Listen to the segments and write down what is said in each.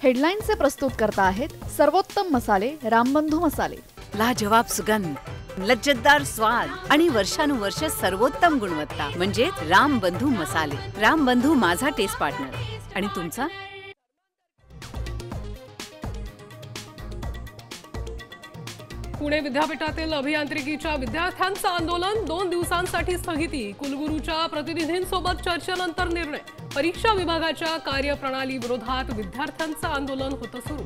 हेडलाईनचे प्रस्तुत करता आहेत सर्वोत्तम मसाले रामबंधू मसाले। लाजवाब सुगंध, लज्जतदार स्वाद आणि वर्षानुवर्ष सर्वोत्तम गुणवत्ता म्हणजे रामबंधू मसाले। रामबंधू माझा टेस्ट पार्टनर। आणि तुमचा? पुणे विद्यापीठातील अभियांत्रिकीच्या विद्यार्थ्यांचं आंदोलन 2 दिवसांसाठी स्थगिती। कुलगुरूच्या प्रतिनिधींसोबत चर्चेनंतर निर्णय। परीक्षा विभागाच्या कार्यप्रणाली विरोधात विद्यार्थ्यांचं आंदोलन होतं सुरू।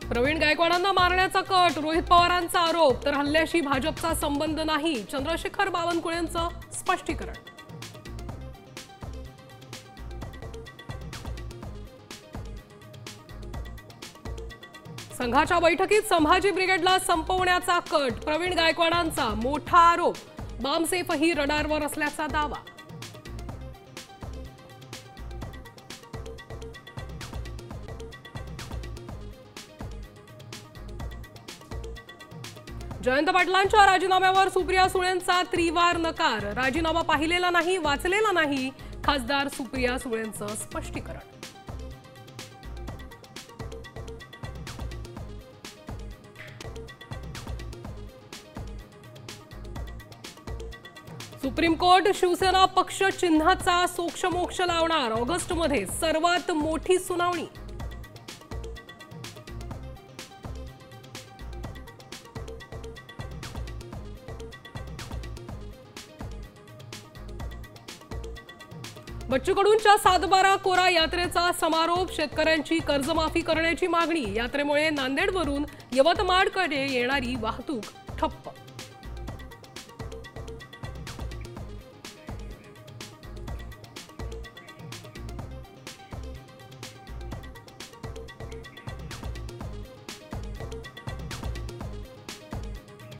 प्रवीण गायकवाडांना मारण्याचा कट, रोहित पवारांचा आरोप, तर हल्ल्याशी भाजपचा संबंध नाही, चंद्रशेखर बावनकुळेंचं स्पष्टीकरण। संघाच्या बैठकीत संभाजी ब्रिगेडला संपवण्याचा कट, प्रवीण गायकवाडांचा मोठा आरोप, बॉम्बसेफही रडारवर असल्याचा दावा। जयंत पाटलांच्या राजीनाम्यावर सुप्रिया सुळेंचा त्रिवार नकार, राजीनामा पाहिलेला नाही, वाचलेला नाही, खासदार सुप्रिया सुळेंचं स्पष्टीकरण। सुप्रीम कोर्ट शिवसेना पक्ष चिन्हाचा सोक्षमोक्ष लावणार, ऑगस्टमध्ये सर्वात मोठी सुनावणी। बच्चू कडूंच्या 7/12 कोरा यात्रेचा समारोप, शेतकऱ्यांची कर्जमाफी करण्याची मागणी। यात्रेमुळे नांदेडवरून यवतमाळकडे येणारी वाहतूक ठप्प।